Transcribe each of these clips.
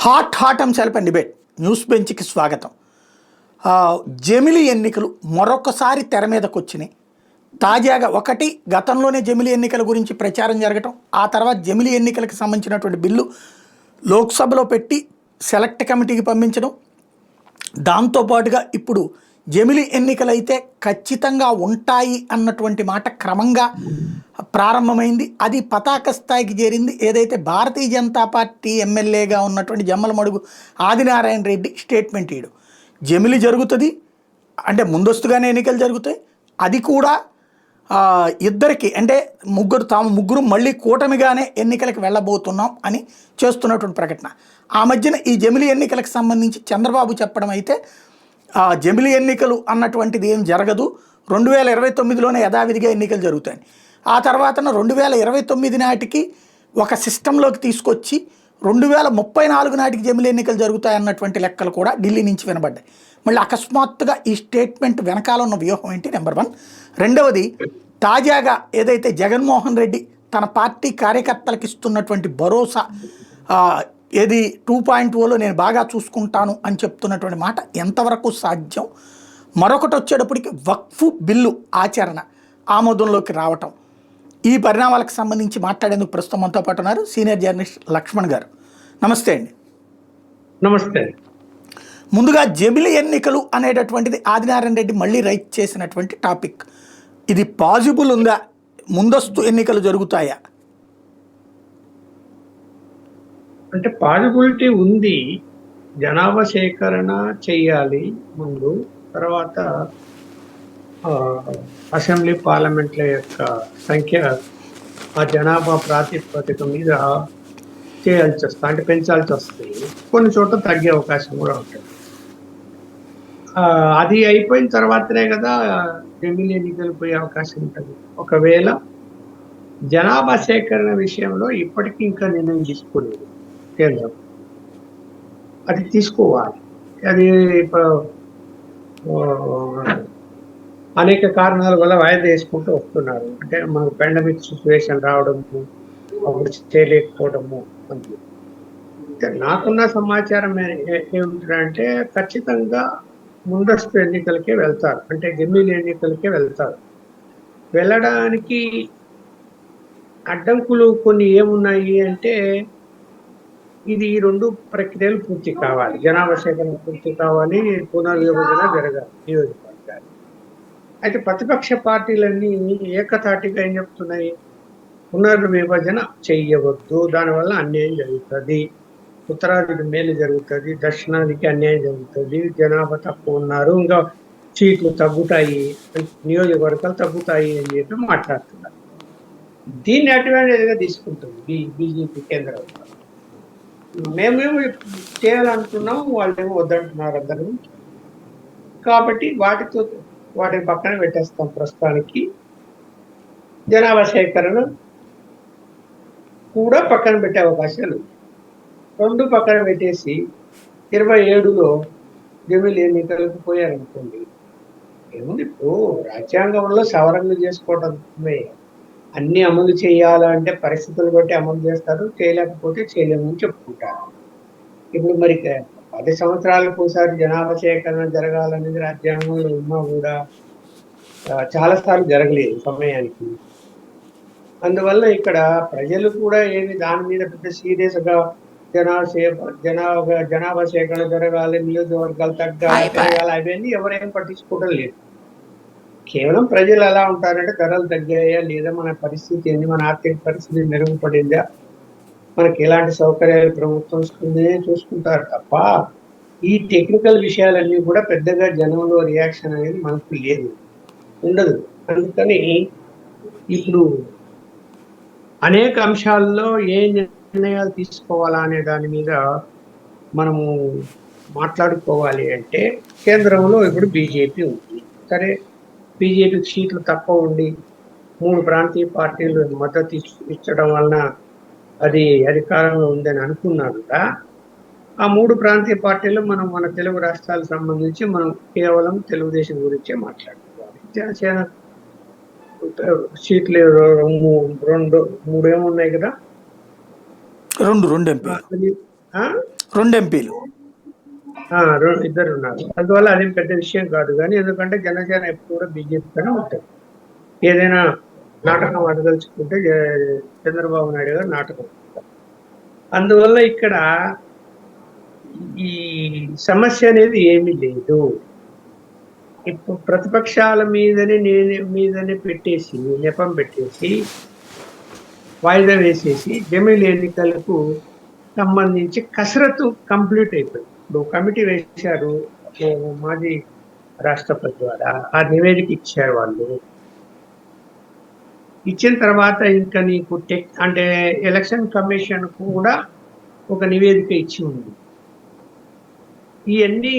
Hot అంశాలపై debate news బెంచ్కి స్వాగతం. జమిలి ఎన్నికలు మరొకసారి తెర మీదకు వచ్చినాయి. తాజాగా ఒకటి గతంలోనే జమిలి ఎన్నికల గురించి ప్రచారం జరగటం, ఆ తర్వాత జమిలి ఎన్నికలకు సంబంధించినటువంటి బిల్లు లోక్సభలో పెట్టి సెలెక్ట్ కమిటీకి పంపించడం, దాంతోపాటుగా ఇప్పుడు జమిలి ఎన్నికలైతే ఖచ్చితంగా ఉంటాయి అన్నటువంటి మాట క్రమంగా ప్రారంభమైంది. అది పతాక స్థాయికి చేరింది. ఏదైతే భారతీయ జనతా పార్టీ ఎమ్మెల్యేగా ఉన్నటువంటి జమ్మలమడుగు ఆదినారాయణ రెడ్డి స్టేట్మెంట్ ఇయ్యడు, జమిలి జరుగుతుంది అంటే ముందస్తుగానే ఎన్నికలు జరుగుతాయి, అది కూడా ఇద్దరికి అంటే ముగ్గురు మళ్ళీ కూటమిగానే ఎన్నికలకు వెళ్ళబోతున్నాం అని చేస్తున్నటువంటి ప్రకటన. ఆ మధ్యన ఈ జమిలి ఎన్నికలకు సంబంధించి చంద్రబాబు చెప్పడం అయితే జమిలి ఎన్నికలు అన్నటువంటిది ఏం జరగదు, 2029లోనే యథావిధిగా ఎన్నికలు జరుగుతాయి. ఆ తర్వాత 2029 నాటికి ఒక సిస్టంలోకి తీసుకొచ్చి 2034 నాటికి జమిలి ఎన్నికలు జరుగుతాయి అన్నటువంటి లెక్కలు కూడా ఢిల్లీ నుంచి వినబడ్డాయి. మళ్ళీ అకస్మాత్తుగా ఈ స్టేట్మెంట్ వెనకాల ఉన్న వ్యూహం ఏంటి? నెంబర్ 1. రెండవది, తాజాగా ఏదైతే జగన్మోహన్ రెడ్డి తన పార్టీ కార్యకర్తలకు ఇస్తున్నటువంటి భరోసా, ఏది 2.0లో నేను బాగా చూసుకుంటాను అని చెప్తున్నటువంటి మాట ఎంతవరకు సాధ్యం? మరొకటి వచ్చేటప్పటికి వక్ఫ్ బిల్లు ఆచరణ ఆమోదంలోకి రావటం, ఈ పరిణామాలకు సంబంధించి మాట్లాడేందుకు ప్రస్తుతం మనతో పాటు ఉన్నారు సీనియర్ జర్నలిస్ట్ లక్ష్మణ్ గారు. నమస్తే అండి. నమస్తే. ముందుగా జమిలి ఎన్నికలు అనేటటువంటిది ఆదినారాయణ రెడ్డి మళ్ళీ రైట్ చేసినటువంటి టాపిక్. ఇది పాజిబుల్ ఉందా? ముందస్తు ఎన్నికలు జరుగుతాయా? అంటే పాజిబిలిటీ ఉంది. జనాభా సేకరణ చేయాలి ముందు, తర్వాత అసెంబ్లీ పార్లమెంట్ల యొక్క సంఖ్య ఆ జనాభా ప్రాతిపదిక మీద చేయాల్సి వస్తుంది, అంటే పెంచాల్సి వస్తుంది. కొన్ని చోట్ల తగ్గే అవకాశం కూడా ఉంటుంది. అది అయిపోయిన తర్వాతనే కదా జమిలి ఎన్నికలు పోయే అవకాశం ఉంటుంది. ఒకవేళ జనాభా సేకరణ విషయంలో ఇప్పటికీ ఇంకా నిర్ణయం తీసుకోలేదు కేంద్రం, అది తీసుకోవాలి. అది అనేక కారణాల వల్ల వాయిదా వేసుకుంటూ వస్తున్నారు. అంటే మనకు పాండమిక్ సిచ్యువేషన్ రావడము, అప్పుడు చేయలేకపోవడము. నాకున్న సమాచారం ఏమిటంటే ఖచ్చితంగా ముందస్తు ఎన్నికలకే వెళ్తారు, అంటే జమిలి ఎన్నికలకే వెళ్తారు. వెళ్ళడానికి అడ్డంకులు కొన్ని ఏమున్నాయి అంటే, ఇది ఈ 2 ప్రక్రియలు పూర్తి కావాలి. జనాభా సేకరణ పూర్తి కావాలి, పునర్విభజన జరగాలి నియోజకవర్గాలు. అయితే ప్రతిపక్ష పార్టీలన్నీ ఏకతాటిగా ఏం చెప్తున్నాయి? పునర్విభజన చెయ్యవద్దు, దానివల్ల అన్యాయం జరుగుతుంది, ఉత్తరాదికి మేలు జరుగుతుంది, దక్షిణాదికి అన్యాయం జరుగుతుంది, జనాభా తక్కువ ఉన్నారు, ఇంకా సీట్లు తగ్గుతాయి, నియోజకవర్గాలు తగ్గుతాయి అని చెప్పి మాట్లాడుతున్నారు. దీన్ని అడ్వాంటేజ్గా తీసుకుంటుంది బీజేపీ కేంద్ర. మేమేమో చేయాలనుకున్నాం, వాళ్ళేమో వద్దంటున్నారు అందరూ. కాబట్టి వాటిని పక్కన పెట్టేస్తాం. ప్రస్తుతానికి జనాభా సేకరణ కూడా పక్కన పెట్టే అవకాశాలు 2 పక్కన పెట్టేసి 27లో జమిలి ఎన్నికలకు పోయారనుకోండి, ఏముంది? ఇప్పుడు రాజ్యాంగంలో సవరణలు చేసుకోవడమే. అన్ని అమలు చేయాలంటే పరిస్థితులు బట్టి అమలు చేస్తారు, చేయలేకపోతే చేయలేమని చెప్పుకుంటారు. ఇప్పుడు మరి 10 సంవత్సరాలకు ఒకసారి జనాభా సేకరణ జరగాలనేది రాజ్యాంగంలో ఉన్నా కూడా చాలాసార్లు జరగలేదు సమయానికి. అందువల్ల ఇక్కడ ప్రజలు కూడా ఏమి దాని మీద పెద్ద సీరియస్గా జనాభా సేకరణ జరగాలి, నియోజకవర్గాలు తగ్గాలి, అవన్నీ ఎవరేం పట్టించుకోవడం లేదు. కేవలం ప్రజలు ఎలా ఉంటారంటే, ధరలు తగ్గాయా లేదా, మన పరిస్థితి ఏంది, మన ఆర్థిక పరిస్థితి మెరుగుపడిందా, మనకి ఎలాంటి సౌకర్యాలు ప్రభుత్వం ఇస్తుంది చూసుకుంటారు తప్ప ఈ టెక్నికల్ విషయాలన్నీ కూడా పెద్దగా జనంలో రియాక్షన్ అనేది మనకు లేదు, ఉండదు. అందుకని ఇప్పుడు అనేక అంశాల్లో ఏ నిర్ణయాలు తీసుకోవాలా అనే దాని మీద మనము మాట్లాడుకోవాలి. అంటే కేంద్రంలో ఇప్పుడు బీజేపీ ఉంది. సరే, బీజేపీకి సీట్లు తక్కువ ఉండి 3 ప్రాంతీయ పార్టీలు మద్దతు ఇచ్చడం వలన అది అధికారంలో ఉందని అనుకున్నాను. ఆ 3 ప్రాంతీయ పార్టీలు మన తెలుగు రాష్ట్రాలకు సంబంధించి మనం కేవలం తెలుగుదేశం గురించే మాట్లాడుకోవాలి. జనసేన సీట్లు 2 3 ఏమున్నాయి కదా, 2 ఎంపీ. ఆ? 2 ఎంపీలు. ఇద్దరు ఉన్నారు. అందువల్ల అదేం పెద్ద విషయం కాదు. కానీ ఎందుకంటే జనసేన ఎప్పుడు కూడా బీజేపీతోనే ఉంటుంది. ఏదైనా నాటకం ఆడదలుచుకుంటే చంద్రబాబు నాయుడు గారు నాటకం ఆడతారు. అందువల్ల ఇక్కడ ఈ సమస్య అనేది ఏమీ లేదు. ఇప్పుడు ప్రతిపక్షాల మీదనే పెట్టేసి నెపం పెట్టేసి వాయిదా వేసేసి జమిలి ఎన్నికలకు సంబంధించి కసరత్తు కంప్లీట్ అయిపోయింది. ఇప్పుడు కమిటీ వేశారు మాజీ రాష్ట్రపతి ద్వారా, ఆ నివేదిక ఇచ్చారు వాళ్ళు. ఇచ్చిన తర్వాత ఇంకా నీకు అంటే ఎలక్షన్ కమిషన్ కూడా ఒక నివేదిక ఇచ్చి ఉంది. ఇవన్నీ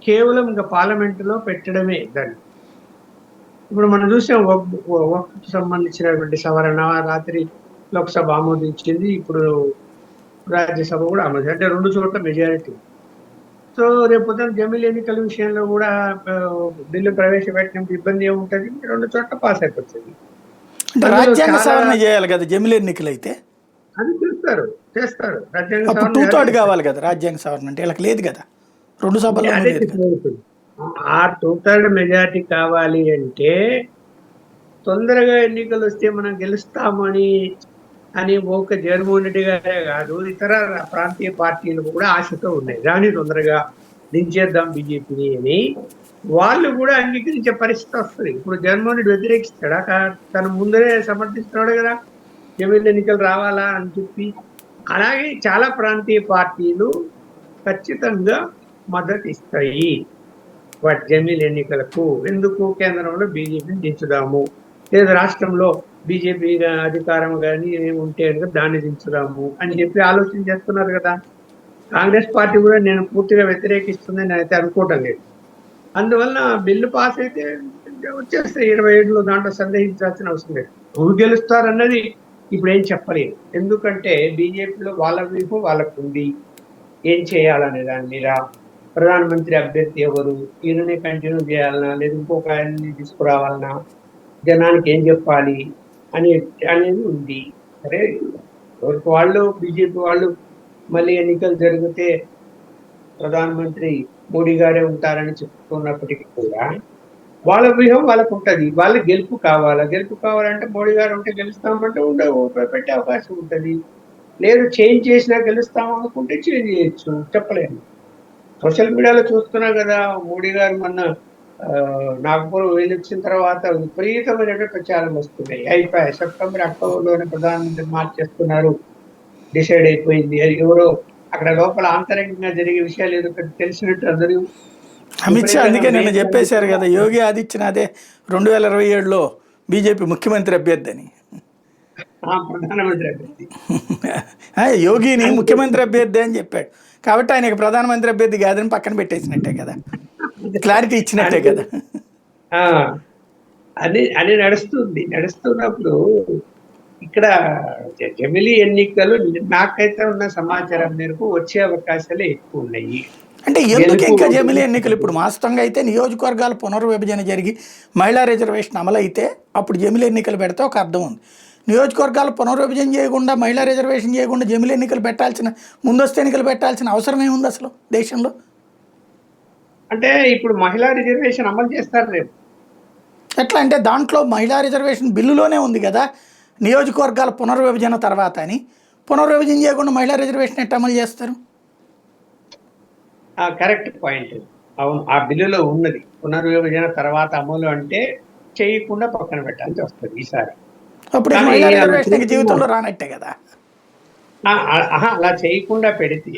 కేవలం ఇంకా పార్లమెంటులో పెట్టడమే దాన్ని. ఇప్పుడు మనం చూసాం వక్ఫ్ సంబంధించినటువంటి సవరణ రాత్రి లోక్సభ ఆమోదించింది, ఇప్పుడు రాజ్యసభ కూడా ఆమోదించింది. అంటే 2 చోట్ల మెజారిటీ. సో రేపు పొద్దున జమిలి ఎన్నికల విషయంలో కూడా బిల్లు ప్రవేశపెట్టినప్పుడు ఇబ్బంది ఏముంటుంది? 2 చోట్ల పాస్ అయిపోతుంది. అంటే రాజ్యాంగ సవరణ చేయాలి కదా జమిలి ఎన్నికలు అయితే. అది చేస్తారు రాజ్యాంగ అప్పుడు 2/3 కావాలి కదా రాజ్యాంగ సవరణ అంటే. ఇలా లేదు కదా 2 సభల్లో. ఆ 2/3 మెజారిటీ కావాలి అంటే తొందరగా ఎన్నికలు వస్తే మనం గెలుస్తామని ఒక జగన్మోహన్ రెడ్డి గారే కాదు, ఇతర ప్రాంతీయ పార్టీలు కూడా ఆశతో ఉన్నాయి. దాన్ని తొందరగా దించేద్దాం బీజేపీని అని వాళ్ళు కూడా అంగీకరించే పరిస్థితి వస్తుంది. ఇప్పుడు జగన్మోహన్ రెడ్డి వ్యతిరేకిస్తాడా? తన ముందరే సమర్థిస్తున్నాడు కదా జమిలి ఎన్నికలు రావాలా అని చెప్పి. అలాగే చాలా ప్రాంతీయ పార్టీలు ఖచ్చితంగా మద్దతు ఇస్తాయి వాటి జమిలి ఎన్నికలకు. ఎందుకు? కేంద్రంలో బీజేపీని దించుదాము, లేదా రాష్ట్రంలో బీజేపీ అధికారం కానీ ఉంటే దాన్ని దించుదాము అని చెప్పి ఆలోచన చేస్తున్నారు కదా. కాంగ్రెస్ పార్టీ కూడా నేను పూర్తిగా వ్యతిరేకిస్తుందని నేనైతే అనుకోవటం లేదు. అందువల్ల బిల్లు పాస్ అయితే వచ్చేస్తాయి 27లో, దాంట్లో సందేహించాల్సిన అవసరం లేదు. ఎవరు గెలుస్తారన్నది ఇప్పుడు ఏం చెప్పలేదు. ఎందుకంటే బీజేపీలో వాళ్ళ వ్యూహం వాళ్ళకు ఉంది, ఏం చేయాలనే దాని మీద. ప్రధానమంత్రి అభ్యర్థి ఎవరు, ఈయననే కంటిన్యూ చేయాలన్నా లేదా ఇంకొక ఆయన్ని తీసుకురావాలన్నా, జనానికి ఏం చెప్పాలి అనేది ఉంది. సరే, వాళ్ళు బీజేపీ వాళ్ళు మళ్ళీ ఎన్నికలు జరిగితే ప్రధానమంత్రి మోడీ గారే ఉంటారని చెప్తున్నప్పటికీ కూడా వాళ్ళ వ్యూహం వాళ్ళకు ఉంటుంది. వాళ్ళ గెలుపు కావాలంటే మోడీ గారు ఉంటే గెలుస్తామంటే పెట్టే అవకాశం ఉంటుంది. లేదు చేంజ్ చేసినా గెలుస్తాం అనుకుంటే చేంజ్ చేయొచ్చు, చెప్పలేము. సోషల్ మీడియాలో చూస్తున్నా కదా, మోడీ గారు మొన్న నాగపూర్ వెళ్ళొచ్చిన తర్వాత విపరీతమైన ప్రచారం వస్తున్నాయి. అయిపోయాయి, సెప్టెంబర్ అక్టోబర్లోనే ప్రధానమంత్రి మార్చేస్తున్నారు, డిసైడ్ అయిపోయింది. అది ఎవరో అక్కడ లోపల ఆంతరంగంగా జరిగే విషయాలు ఏదో తెలిసినట్టు అందరూ. అమిత్ షా అందుకే నిన్న చెప్పేశారు కదా, యోగి ఆదిత్యనాథే 2027లో బీజేపీ ముఖ్యమంత్రి అభ్యర్థి అని. ప్రధానమంత్రి అభ్యర్థి యోగిని ముఖ్యమంత్రి అభ్యర్థి అని చెప్పాడు కాబట్టి ఆయనకి ప్రధానమంత్రి అభ్యర్థి కాదని పక్కన పెట్టేసినట్టే కదా, క్లారిటీ ఇచ్చినట్టే కదా. అది నడుస్తున్నప్పుడు ఇక్కడ జమిలి ఎన్నికలు నాకైతే ఉన్న సమాచారం మేరకు వచ్చే అవకాశాలు ఎక్కువ ఉన్నాయి. అంటే ఎందుకు ఇంకా జమిలి ఎన్నికలు? ఇప్పుడు వాస్తవంగా అయితే నియోజకవర్గాల పునర్విభజన జరిగి మహిళా రిజర్వేషన్ అమలు అయితే అప్పుడు జమిలి ఎన్నికలు పెడితే ఒక అర్థం ఉంది. నియోజకవర్గాల పునర్విభజన చేయకుండా, మహిళా రిజర్వేషన్ చేయకుండా జమిలి ఎన్నికలు పెట్టాల్సిన, ముందస్తు ఎన్నికలు పెట్టాల్సిన అవసరం ఏముంది అసలు దేశంలో? అంటే ఇప్పుడు మహిళా రిజర్వేషన్ అమలు చేస్తారు రేపు. ఎట్లా అంటే దాంట్లో మహిళా రిజర్వేషన్ బిల్లులోనే ఉంది కదా, నియోజకవర్గాల పునర్విభజన తర్వాత అని. పునర్విభజన చేయకుండా మహిళా రిజర్వేషన్ ఎట్లా అమలు చేస్తారు? Correct point. అవును, ఆ బిల్లులో ఉన్నది. పునర్విభజన తర్వాత అమలు అంటే చేయకుండా పక్కన పెట్టాల్సి వస్తుంది ఈసారి. అప్పుడు మహిళా రిజర్వేషన్ జీవితంలో రానట్టే కదా. అలా చేయకుండా పెడితే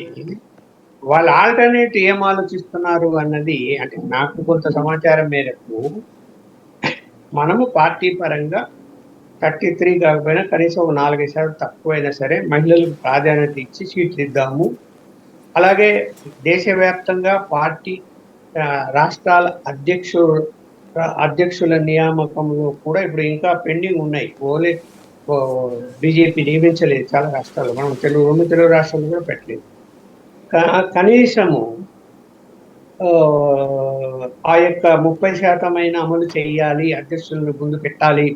వాళ్ళు ఆల్టర్నేట్ ఏం ఆలోచిస్తున్నారు అన్నది, అంటే నాకు కొంత సమాచారం మేరకు మనము పార్టీ పరంగా 33 కాకపోయినా కనీసం 4% తక్కువైనా సరే మహిళలకు ప్రాధాన్యత ఇచ్చి సీట్లు ఇద్దాము. అలాగే దేశవ్యాప్తంగా పార్టీ రాష్ట్రాల అధ్యక్షుల నియామకంలో కూడా ఇప్పుడు ఇంకా పెండింగ్ ఉన్నాయి. ఓన్లీ బీజేపీ నియమించలేదు చాలా రాష్ట్రాలు. మనం 2 తెలుగు రాష్ట్రాలు కూడా పెట్టలేదు. కనీసము ఆ యొక్క 30% అయినా అమలు చేయాలి, అధ్యక్షులను ముందు పెట్టాలి,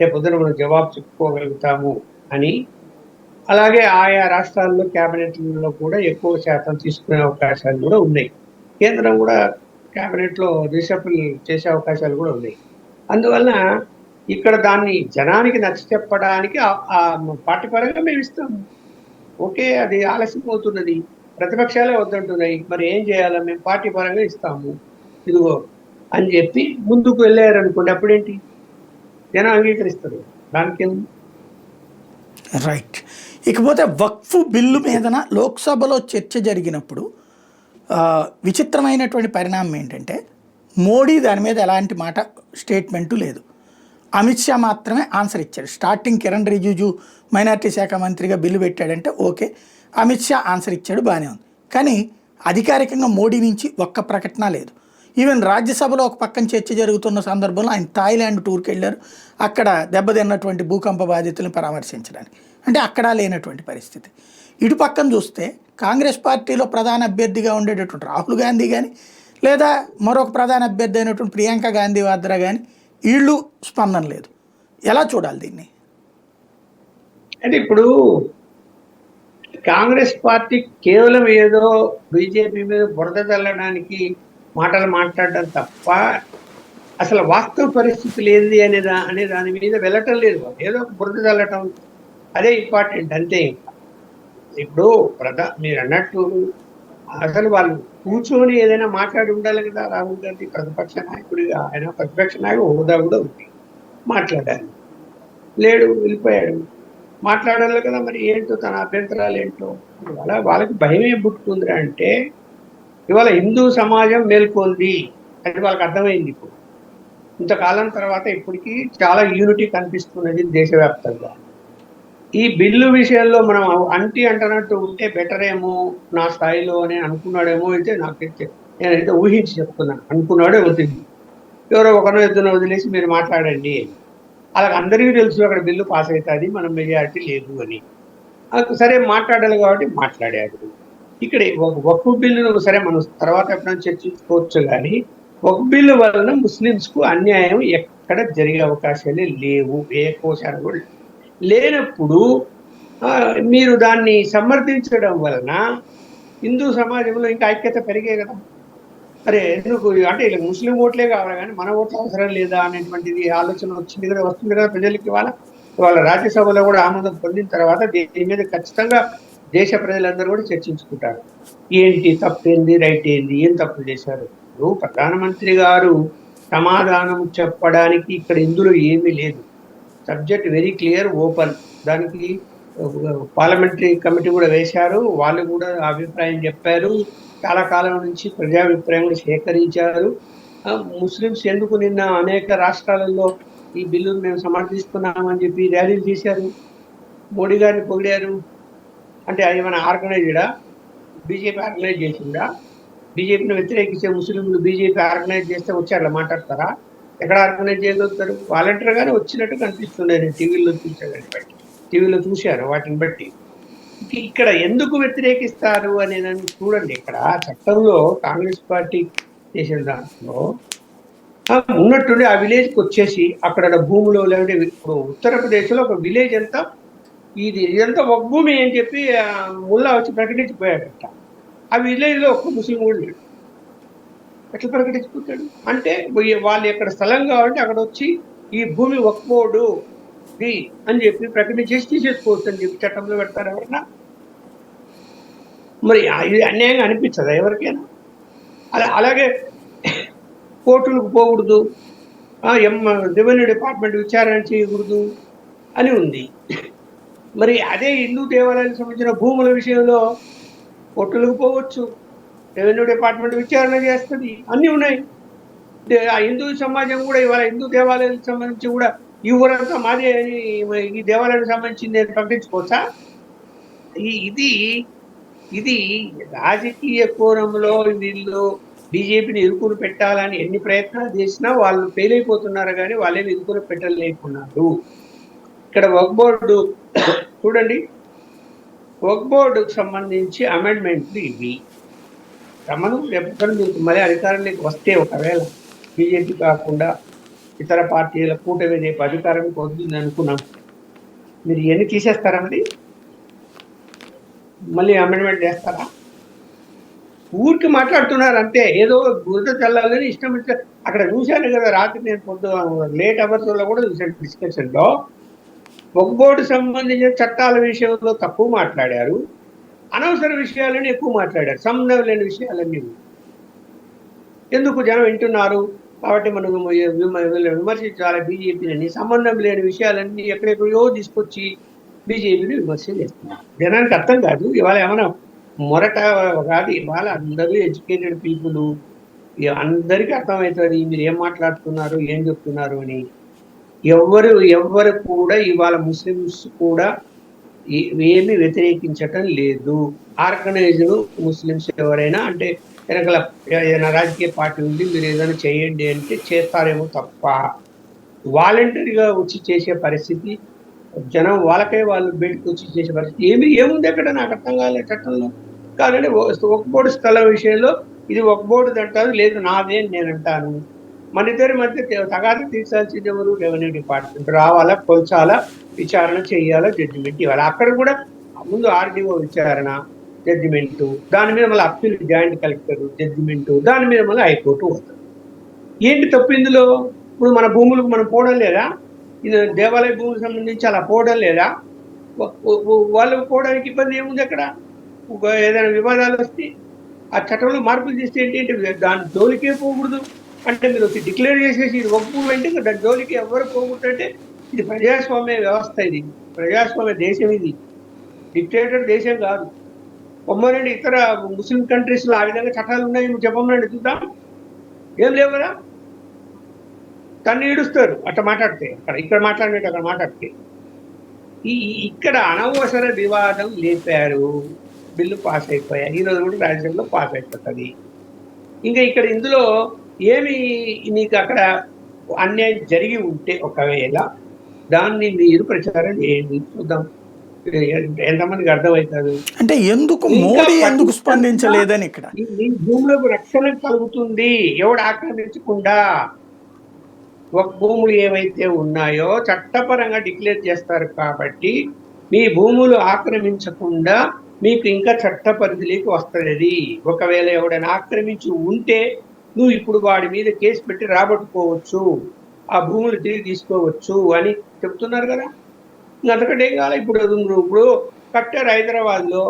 రేపు పొద్దున మనం జవాబు చెప్పుకోగలుగుతాము అని అలాగే ఆయా రాష్ట్రాల్లో క్యాబినెట్లలో కూడా ఎక్కువ శాతం తీసుకునే అవకాశాలు కూడా ఉన్నాయి. కేంద్రం కూడా క్యాబినెట్లో రీషఫుల్ చేసే అవకాశాలు కూడా ఉన్నాయి. అందువలన ఇక్కడ దాన్ని జనానికి నచ్చ చెప్పడానికి పార్టీ పరంగా మేము ఇస్తాము. ఓకే, అది ఆలస్యం అవుతున్నది, ప్రతిపక్షాలే వద్దంటున్నాయి, మరి ఏం చేయాలో మేము పార్టీ పరంగా ఇస్తాము ఇదిగో అని చెప్పి ముందుకు వెళ్ళారనుకోండి, అప్పుడేంటి జనం అంగీకరిస్తారు. దానికి రైట్. ఇకపోతే వక్ఫ్ బిల్లు మీదన లోక్సభలో చర్చ జరిగినప్పుడు విచిత్రమైనటువంటి పరిణామం ఏంటంటే మోడీ దాని మీద ఎలాంటి మాట స్టేట్మెంటు లేదు. అమిత్ షా మాత్రమే ఆన్సర్ ఇచ్చాడు. స్టార్టింగ్ కిరణ్ రిజిజు మైనార్టీ శాఖ మంత్రిగా బిల్లు పెట్టాడంటే ఓకే, అమిత్ షా ఆన్సర్ ఇచ్చాడు, బాగానే ఉంది. కానీ అధికారికంగా మోడీ నుంచి ఒక్క ప్రకటన లేదు. ఈవెన్ రాజ్యసభలో ఒక పక్కన చర్చ జరుగుతున్న సందర్భంలో ఆయన థాయిలాండ్ టూర్కి వెళ్ళారు, అక్కడ దెబ్బతిన్నటువంటి భూకంప బాధితులను పరామర్శించడానికి. అంటే అక్కడ లేనటువంటి పరిస్థితి. ఇటు పక్కన చూస్తే కాంగ్రెస్ పార్టీలో ప్రధాన అభ్యర్థిగా ఉండేటటువంటి రాహుల్ గాంధీ కానీ లేదా మరొక ప్రధాన అభ్యర్థి అయినటువంటి ప్రియాంక గాంధీ వాద్రా కానీ వీళ్ళు స్పందన లేదు. ఎలా చూడాలి దీన్ని? అంటే ఇప్పుడు కాంగ్రెస్ పార్టీ కేవలం ఏదో బీజేపీ మీద బురద చల్లడానికి మాటలు మాట్లాడడం తప్ప అసలు వాస్తవ పరిస్థితులు ఏంది అనే దాని మీద వెళ్ళటం లేదు. ఏదో బురద చల్లటం అదే ఇంపార్టెంట్ అంతే. ఇప్పుడు మీరు అన్నట్టు అసలు వాళ్ళు కూర్చొని ఏదైనా మాట్లాడి ఉండాలి కదా. రాహుల్ గాంధీ ప్రతిపక్ష నాయకుడిగా, ఆయన ప్రతిపక్ష నాయకుడు హోదా కూడా ఉంది, మాట్లాడాలి. లేడు, వెళ్ళిపోయాడు. మాట్లాడాలి కదా, మరి ఏంటో తన అభ్యంతరాలు ఏంటో. వాళ్ళకి భయం ఏం పుట్టుకుందిరా అంటే ఇవాళ హిందూ సమాజం మేల్కొంది అది వాళ్ళకి అర్థమైంది. ఇప్పుడు ఇంతకాలం తర్వాత ఇప్పటికీ చాలా యూనిటీ కనిపిస్తున్నది దేశవ్యాప్తంగా. ఈ బిల్లు విషయంలో మనం అంటున్నట్టు ఉంటే బెటర్ ఏమో నా స్థాయిలో అని అనుకున్నాడేమో. అయితే నేనైతే ఊహించి చెప్తున్నాను, అనుకున్నాడే అవుతుంది. ఎవరో ఒకరినో ఇద్దరు వదిలేసి మీరు మాట్లాడండి, అలాగ అందరికీ తెలుసు అక్కడ బిల్లు పాస్ అవుతుంది, మనం మెజారిటీ లేదు అని. సరే మాట్లాడాలి కాబట్టి మాట్లాడాడు. ఇక్కడ వక్ఫ్ బిల్లును సరే మనం తర్వాత ఎప్పుడైనా చర్చించుకోవచ్చు, కానీ వక్ఫ్ బిల్లు వలన ముస్లిమ్స్కు అన్యాయం ఎక్కడ జరిగే అవకాశాలే లేవు, ఏ కోశాలు కూడా లేనప్పుడు మీరు దాన్ని సమర్థించడం వలన హిందూ సమాజంలో ఇంకా ఐక్యత పెరిగే కదా. అరే ఎందుకు అంటే ఇలా ముస్లిం ఓట్లే కావాలి కానీ మన ఓట్లు అవసరం లేదా అనేటువంటిది ఆలోచన వస్తుంది కదా ప్రజలకి. వాళ్ళ రాజ్యసభలో కూడా ఆమోదం పొందిన తర్వాత దీని మీద ఖచ్చితంగా దేశ ప్రజలందరూ కూడా చర్చించుకుంటారు. ఏంటి తప్పేంది, రైట్ ఏంది, ఏం తప్పు చేశారు. ఇప్పుడు ప్రధానమంత్రి గారు సమాధానం చెప్పడానికి ఇక్కడ ఇందులో ఏమీ లేదు. Subject very clear, open. దానికి పార్లమెంటరీ కమిటీ కూడా వేశారు, వాళ్ళు కూడా అభిప్రాయం చెప్పారు. చాలా కాలం నుంచి ప్రజాభిప్రాయం కూడా సేకరించారు. ముస్లిమ్స్ ఎందుకు నిన్న అనేక రాష్ట్రాలలో ఈ బిల్లును మేము సమర్థిస్తున్నామని చెప్పి ర్యాలీలు చేశారు, మోడీ గారిని పొగిడారు. అంటే అది మన ఆర్గనైజ్డా, బీజేపీ ఆర్గనైజ్ చేసిందా? బీజేపీని వ్యతిరేకించే ముస్లింలు బీజేపీ ఆర్గనైజ్ చేస్తే వచ్చి అట్లా మాట్లాడతారా? ఎక్కడ ఆర్గనైజ్ చేయగలుగుతారు? వాలంటీర్గానే వచ్చినట్టు కనిపిస్తుంది. నేను టీవీలో చూశాను వాటిని బట్టి. ఇక్కడ ఎందుకు వ్యతిరేకిస్తారు అనే దాన్ని చూడండి. ఇక్కడ చట్టంలో కాంగ్రెస్ పార్టీ చేసిన దాంట్లో ఉన్నట్టుండి ఆ విలేజ్కి వచ్చేసి అక్కడ భూములు లేదంటే ఇప్పుడు ఉత్తరప్రదేశ్లో ఒక విలేజ్ అంతా ఇదంతా ఒక భూమి అని చెప్పి ముల్లా వచ్చి ప్రకటించిపోయాడట. ఆ విలేజ్లో ఒక్క ముస్లిం కూడా లేడు. ఎట్లా ప్రకటించుకుంటాడు? అంటే వాళ్ళు ఎక్కడ స్థలం కావాలంటే అక్కడ వచ్చి ఈ భూమి వక్ఫ్ అని చెప్పి ప్రకటించేసి తీసేసుకోవచ్చు అని చెప్పి చట్టంలో పెడతారు ఎవరన్నా. మరి ఇది అన్యాయంగా అనిపించదా ఎవరికైనా? అలాగే కోర్టులకు పోకూడదు, రెవెన్యూ డిపార్ట్మెంట్ విచారణ చేయకూడదు అని ఉంది. మరి అదే హిందూ దేవాలయాలకు సంబంధించిన భూముల విషయంలో కోర్టులకు పోవచ్చు, రెవెన్యూ డిపార్ట్మెంట్ విచారణ చేస్తుంది, అన్నీ ఉన్నాయి. ఆ హిందూ సమాజం కూడా ఇవాళ హిందూ దేవాలయాలకు సంబంధించి కూడా ఈ ఊరంతా మాదే అని ఈ దేవాలయానికి సంబంధించింది ప్రకటించుకోవచ్చా? ఇది రాజకీయ కోణంలో వీళ్ళు బీజేపీని ఇరుకుని పెట్టాలని ఎన్ని ప్రయత్నాలు చేసినా వాళ్ళు ఫెయిల్ అయిపోతున్నారు, కానీ వాళ్ళేమి ఇరుకుని పెట్టలేకున్నారు. ఇక్కడ వక్ఫ్ బోర్డు చూడండి, వక్ఫ్ బోర్డుకు సంబంధించి అమెండ్మెంట్లు ఇవి. మనం ఎప్పుడు మళ్ళీ అధికారంలోకి వస్తే ఒకవేళ బీజేపీ కాకుండా ఇతర పార్టీల కూటమి రేపు అధికారానికి వస్తుంది అనుకున్నాం, మీరు ఎన్ని తీసేస్తారండి? మళ్ళీ అమెండ్మెంట్ చేస్తారా? ఊరికి మాట్లాడుతున్నారు అంతే, ఏదో బురద చల్లాలని ఇష్టం ఇచ్చే. అక్కడ చూశాను కదా రాత్రి, నేను లేట్ అవర్స్ లో కూడా చూశాను డిస్కషన్ లో. ఒక బోర్డు సంబంధించిన చట్టాల విషయంలో తక్కువ మాట్లాడారు, అనవసర విషయాలని ఎక్కువ మాట్లాడారు, సంబంధం లేని విషయాలన్నీ. ఎందుకు జనం వింటున్నారు కాబట్టి మనం విమర్శించాలి బీజేపీని. సంబంధం లేని విషయాలన్నీ ఎక్కడెక్కడో తీసుకొచ్చి బీజేపీని విమర్శ చేస్తున్నారు. జనానికి అర్థం కాదు. ఇవాళ ఏమైనా మొరట కాదు, ఇవాళ అందరూ ఎడ్యుకేటెడ్ పీపుల్, అందరికీ అర్థమవుతుంది మీరు ఏం మాట్లాడుతున్నారు, ఏం చెప్తున్నారు అని. ఎవరు కూడా ఇవాళ ముస్లిమ్స్ కూడా ఏమి వ్యతిరేకించటం లేదు. ఆర్గనైజ్డ్ ముస్లిమ్స్ ఎవరైనా అంటే వెనకల ఏదైనా రాజకీయ పార్టీ ఉంది, మీరు ఏదైనా చేయండి అంటే చేస్తారేమో తప్ప వాలంటరీగా వచ్చి చేసే పరిస్థితి, జనం వాళ్ళకే వాళ్ళు బయటకు వచ్చి చేసే పరిస్థితి ఏముంది అక్కడ? నాకు అర్థం కాలేదు చట్టంలో. కాదండి, ఒక బోర్డు స్థలం విషయంలో ఇది ఒక బోర్డు అంటారు, లేదు నాదే అని నేను అంటాను. మన ఇద్దరి మధ్య తగాదా తీర్చాల్సింది ఎవరు? రెవెన్యూ డిపార్ట్మెంట్ రావాలా, కొల్చాలా, విచారణ చేయాలా, జడ్జిమెంట్ ఇవ్వాలి. అక్కడ కూడా ముందు ఆర్డీఓ విచారణ, జడ్జిమెంటు, దాని మీద మళ్ళీ అప్పీల్ జాయింట్ కలెక్టర్, జడ్జిమెంటు, దాని మీద మళ్ళీ హైకోర్టు పోతుంది. ఏంటి తప్పు ఇందులో? ఇప్పుడు మన భూములకు మనం పోవడం లేదా? ఇది దేవాలయ భూములకు సంబంధించి అలా పోవడం లేదా? వాళ్ళు పోవడానికి ఇబ్బంది ఏముంది అక్కడ? ఏదైనా వివాదాలు వస్తే ఆ చట్టంలో మార్పులు చేస్తే ఏంటి, దాని జోలికే పోకూడదు అంటే మీరు డిక్లేర్ చేసేసి ఇది ఒక భూమి అంటే దాని జోలికి ఎవరు పోకూడదు అంటే ఇది ప్రజాస్వామ్య వ్యవస్థ, ఇది ప్రజాస్వామ్య దేశం, ఇది డిక్టేటర్ దేశం కాదు. పొమ్మనండి ఇతర ముస్లిం కంట్రీస్ లో ఆ విధంగా చట్టాలు ఉన్నాయి, చెప్పమనండి చూద్దాం. ఏం లేవు కదా, తన్ని ఈడుస్తారు అట్లా మాట్లాడితే. ఇక్కడ మాట్లాడినట్టు అక్కడ మాట్లాడితే. ఇక్కడ అనవసర వివాదం లేపారు, బిల్లు పాస్ అయిపోయాయి. ఈరోజు కూడా రాజ్యసభలో పాస్ అయిపోతుంది. ఇంకా ఇక్కడ ఇందులో ఏమి నీకు అక్కడ అన్యాయం జరిగి ఉంటే ఒకవేళ దాన్ని మీరు ప్రచారం చేయండి, చూద్దాం ఎంతమందికి అర్థమవుతుంది. అంటే ఎందుకు మోడీ ఎందుకు స్పందించలేదని ఇక్కడ భూములకు రక్షణ కలుగుతుంది, ఎవడు ఆక్రమించకుండా. ఒక భూములు ఏవైతే ఉన్నాయో చట్టపరంగా డిక్లేర్ చేస్తారు కాబట్టి మీ భూములు ఆక్రమించకుండా మీకు ఇంకా చట్ట పరిధిలోకి వస్తుంది. ఒకవేళ ఎవడైనా ఆక్రమించి ఉంటే నువ్వు ఇప్పుడు వాడి మీద కేసు పెట్టి రాబట్టుకోవచ్చు, ఆ భూములు తిరిగి తీసుకోవచ్చు అని చెప్తున్నారు కదా. అంతకంటే ఏం కావాలి. ఇప్పుడు కట్టారు హైదరాబాద్లో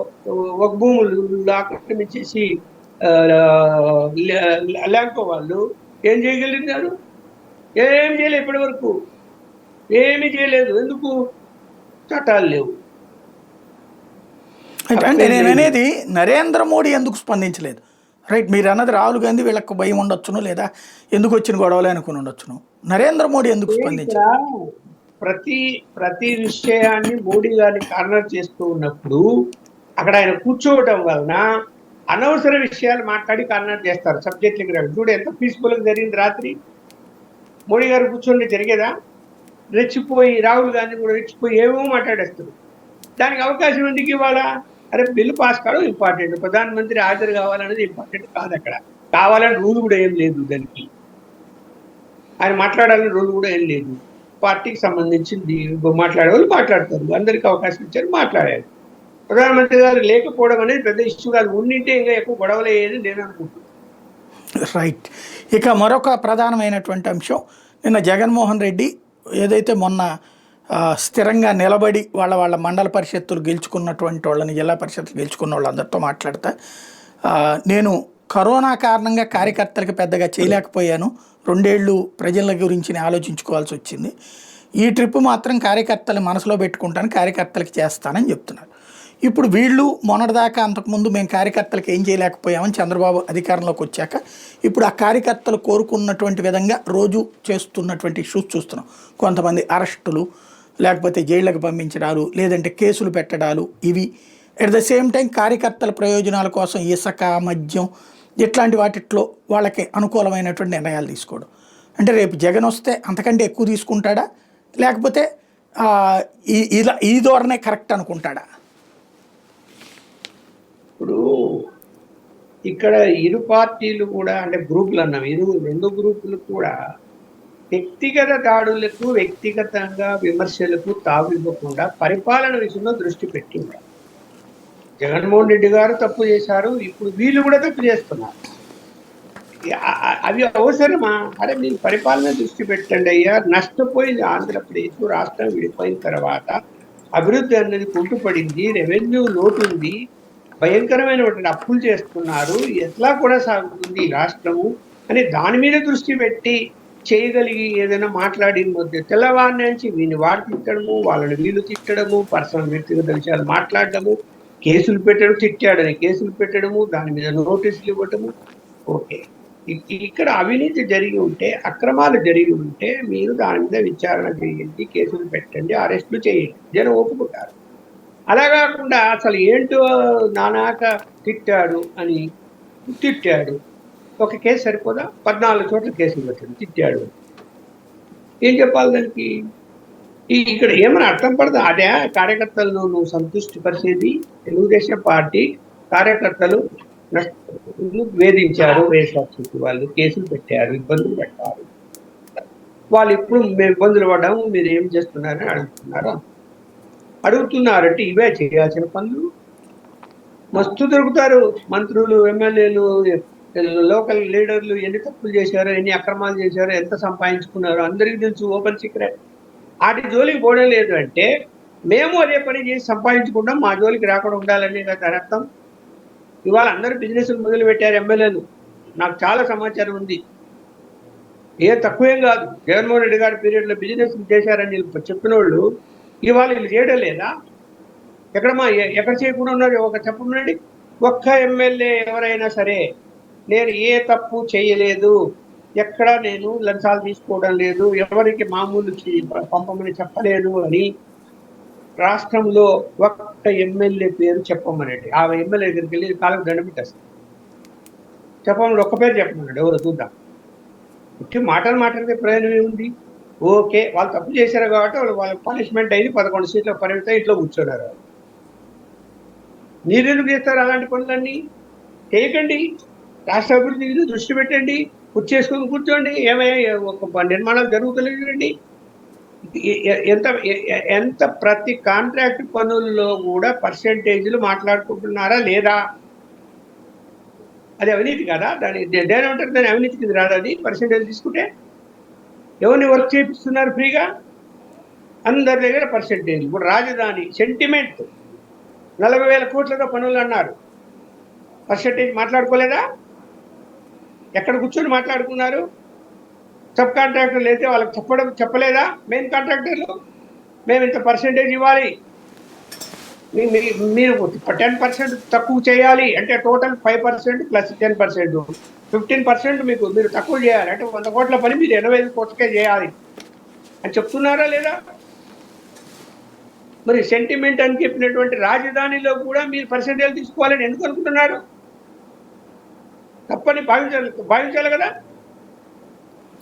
ఒక భూములు ఆక్రమించేసి ల్యాంకో వాళ్ళు ఏం చేయగలిగినారు? ఏం చేయలేదు, ఇప్పటి వరకు ఏమీ చేయలేదు. ఎందుకు? చట్టాలు లేవు. అంటే నేను అనేది నరేంద్ర మోడీ ఎందుకు స్పందించలేదు? రైట్, మీరు అన్నది రాహుల్ గాంధీ వీళ్ళకి భయం ఉండొచ్చును, లేదా ఎందుకు వచ్చిన గొడవలు అనుకుని ఉండొచ్చును. నరేంద్ర మోడీ ఎందుకు స్పందించారు? ప్రతి విషయాన్ని మోడీ గారిని కార్నర్ చేస్తూ ఉన్నప్పుడు అక్కడ ఆయన కూర్చోవడం వలన అనవసర విషయాలు మాట్లాడి కార్నర్ చేస్తారు. సబ్జెక్ట్లకి రాదు. చూడు ఎంత పీస్ఫుల్గా జరిగింది రాత్రి. మోడీ గారు కూర్చోండి జరిగేదా? రెచ్చిపోయి రాహుల్ గాంధీ కూడా రెచ్చిపోయి ఏమో మాట్లాడేస్తారు. దానికి అవకాశం ఎందుకు ఇవ్వాలా? అరే బిల్లు పాస్ కావడం ఇంపార్టెంట్, ప్రధానమంత్రి హాజరు కావాలనేది ఇంపార్టెంట్ కాదు. అక్కడ కావాలని రూల్ కూడా ఏం లేదు, దానికి ఆయన మాట్లాడాలని రూల్ కూడా ఏం లేదు. పార్టీకి సంబంధించింది మాట్లాడే వాళ్ళు మాట్లాడతారు, అందరికి అవకాశం ఇచ్చారు, మాట్లాడారు. ప్రధానమంత్రి గారు లేకపోవడం అనేది పెద్ద ఇష్యూ కాదు. ఉండింటే ఇంకా ఎక్కువ గొడవలు అయ్యేది నేను అనుకుంటున్నాను. రైట్. ఇక మరొక ప్రధానమైనటువంటి అంశం, నిన్న జగన్మోహన్ రెడ్డి ఏదైతే మొన్న స్థిరంగా నిలబడి వాళ్ళ మండల పరిషత్తులు గెలుచుకున్నటువంటి వాళ్ళని, జిల్లా పరిషత్తులు గెలుచుకున్న వాళ్ళందరితో మాట్లాడతా, నేను కరోనా కారణంగా కార్యకర్తలకు పెద్దగా చేయలేకపోయాను, 2 ఏళ్ళు ప్రజల గురించి ఆలోచించుకోవాల్సి వచ్చింది, ఈ ట్రిప్ మాత్రం కార్యకర్తలు మనసులో పెట్టుకుంటాను, కార్యకర్తలకు చేస్తానని చెప్తున్నారు. ఇప్పుడు వీళ్ళు మొన్నటిదాకా అంతకుముందు మేము కార్యకర్తలకు ఏం చేయలేకపోయామని చంద్రబాబు అధికారంలోకి వచ్చాక ఇప్పుడు ఆ కార్యకర్తలు కోరుకున్నటువంటి విధంగా రోజు చేస్తున్నటువంటి ఇష్యూస్ చూస్తున్నాం. కొంతమంది అరెస్టులు, లేకపోతే జైళ్ళకు పంపించడాలు, లేదంటే కేసులు పెట్టడాలు, ఇవి ఎట్ ద సేమ్ టైం కార్యకర్తల ప్రయోజనాల కోసం ఇసుక, మద్యం ఇట్లాంటి వాటిట్లో వాళ్ళకి అనుకూలమైనటువంటి నిర్ణయాలు తీసుకోవడం. అంటే రేపు జగన్ వస్తే అంతకంటే ఎక్కువ తీసుకుంటాడా, లేకపోతే ఈ ధోరణే కరెక్ట్ అనుకుంటాడా? ఇప్పుడు ఇక్కడ ఇరు పార్టీలు కూడా అంటే గ్రూపులు అన్నాం, 2 గ్రూపులు కూడా వ్యక్తిగత దాడులకు, వ్యక్తిగతంగా విమర్శలకు తావివ్వకుండా పరిపాలన విషయంలో దృష్టి పెట్టి ఉండాలి. జగన్మోహన్ రెడ్డి గారు తప్పు చేశారు, ఇప్పుడు వీళ్ళు కూడా తప్పు చేస్తున్నారు. అవి అవసరమా? అరే మీరు పరిపాలన దృష్టి పెట్టండి అయ్యా. నష్టపోయింది ఆంధ్రప్రదేశ్ రాష్ట్రం విడిపోయిన తర్వాత. అభివృద్ధి అనేది కుంటుపడింది, రెవెన్యూ లోటు ఉంది, భయంకరమైనటువంటి అప్పులు చేస్తున్నారు. ఎట్లా కూడా సాగుతుంది ఈ రాష్ట్రము అని దాని మీద దృష్టి పెట్టి చేయగలిగి ఏదైనా మాట్లాడి తెల్లవారి నుంచి వీళ్ళని వాడు తిట్టడము, వాళ్ళని వీళ్ళు తిట్టడము, పర్సనల్ వ్యక్తిగత విషయాలు మాట్లాడడము, కేసులు పెట్టడం, తిట్టాడని కేసులు పెట్టడము, దాని మీద నోటీసులు ఇవ్వటము. ఓకే, ఇక్కడ అవినీతి జరిగి ఉంటే, అక్రమాలు జరిగి ఉంటే మీరు దాని మీద విచారణ చేయండి, కేసులు పెట్టండి, అరెస్టులు చేయండి, జనం ఒప్పుకుంటారు. అలా కాకుండా అసలు ఏంటో నానాక తిట్టాడు అని తిట్టాడు, ఒక కేసు సరిపోదా? 14 చోట్ల కేసులు పెట్టాడు తిట్టాడు. ఏం చెప్పాలి దానికి? ఇక్కడ ఏమైనా అర్థం పడదా? అదే కార్యకర్తలను నువ్వు సంతృష్టి పరిచేది. తెలుగుదేశం పార్టీ కార్యకర్తలు వేధించారు, వైఎస్ఆర్సీపీ వాళ్ళు కేసులు పెట్టారు, ఇబ్బందులు పెట్టారు. వాళ్ళు ఇప్పుడు మేము ఇబ్బందులు పడ్డాము, మీరు ఏం చేస్తున్నారని అడుగుతున్నారంటే ఇవే చేయాల్సిన పనులు. మస్తు దొరుకుతారు మంత్రులు, ఎమ్మెల్యేలు, లోకల్ లీడర్లు ఎన్ని తప్పులు చేశారో, ఎన్ని అక్రమాలు చేశారో, ఎంత సంపాదించుకున్నారో అందరికీ తెలుసు, ఓపెన్ సీక్రెట్. వాటి జోలికి పోవడం లేదు అంటే మేము అదే పని చేసి సంపాదించుకుంటాం, మా జోలికి రాకుండా ఉండాలని కదా అర్థం. ఇవాళ అందరూ బిజినెస్లు మొదలు పెట్టారు ఎమ్మెల్యేలు, నాకు చాలా సమాచారం ఉంది. ఏ తక్కువేం కాదు. జగన్మోహన్ రెడ్డి గారి పీరియడ్లో బిజినెస్ చేశారని చెప్పిన వాళ్ళు ఇవాళ వీళ్ళు చేయడం లేదా? ఎక్కడ చేయకుండా ఉన్నారు? ఒక చెప్పండి, ఒక్క ఎమ్మెల్యే ఎవరైనా సరే నేను ఏ తప్పు చేయలేదు, ఎక్కడ నేను లంచాలు తీసుకోవడం లేదు, ఎవరికి మామూలు పంపమని చెప్పలేదు అని రాష్ట్రంలో ఒక్క ఎమ్మెల్యే పేరు చెప్పమనండి. ఆ ఎమ్మెల్యే దగ్గరికి వెళ్ళి కాలకు దండం పెట్టేస్తాను. చెప్పమని ఒక్క పేరు చెప్పమన్నాడు, ఎవరు చూద్దాం. ఇట్టి మాటలకే ప్రయోజనం ఏముంది? ఓకే, వాళ్ళు తప్పు చేశారు కాబట్టి వాళ్ళ పనిష్మెంట్ అయింది, 11 సీట్ల పరిమితం, ఇంట్లో కూర్చోన్నారు. మీరెందుకు చేస్తారు అలాంటి పనులన్నీ? చేయకండి. రాష్ట్ర అభివృద్ధి మీద దృష్టి పెట్టండి, కూర్చోండి. ఏమయ్యా ఒక నిర్మాణాలు జరుగుతలేదండి. ఎంత ప్రతి కాంట్రాక్ట్ పనుల్లో కూడా పర్సెంటేజ్లు మాట్లాడుకుంటున్నారా లేదా? అది అవినీతి కదా? దాని ఉంటారు, దాని అవినీతికి రాదు. అది పర్సెంటేజ్ తీసుకుంటే ఎవరిని వర్క్ చేపిస్తున్నారు ఫ్రీగా? అందరి దగ్గర పర్సెంటేజ్. ఇప్పుడు రాజధాని సెంటిమెంట్ 40,000 కోట్లతో పనులు అన్నారు, పర్సెంటేజ్ మాట్లాడుకోలేదా? ఎక్కడ కూర్చొని మాట్లాడుకున్నారు? సబ్ కాంట్రాక్టర్లు అయితే వాళ్ళకి చెప్పలేదా? మెయిన్ కాంట్రాక్టర్లు మేము ఇంత పర్సెంటేజ్ ఇవ్వాలి, మీరు 10% తక్కువ చేయాలి అంటే టోటల్ 5% ప్లస్ 10%, 15% మీరు తక్కువ చేయాలి అంటే 100 కోట్ల పని మీరు 85 కోట్లకే చేయాలి అని చెప్తున్నారా లేదా? మరి సెంటిమెంట్ అని చెప్పినటువంటి రాజధానిలో కూడా మీరు పర్సెంటేజ్ తీసుకోవాలని ఎందుకు అనుకుంటున్నారు? తప్పని భావించాలి కదా.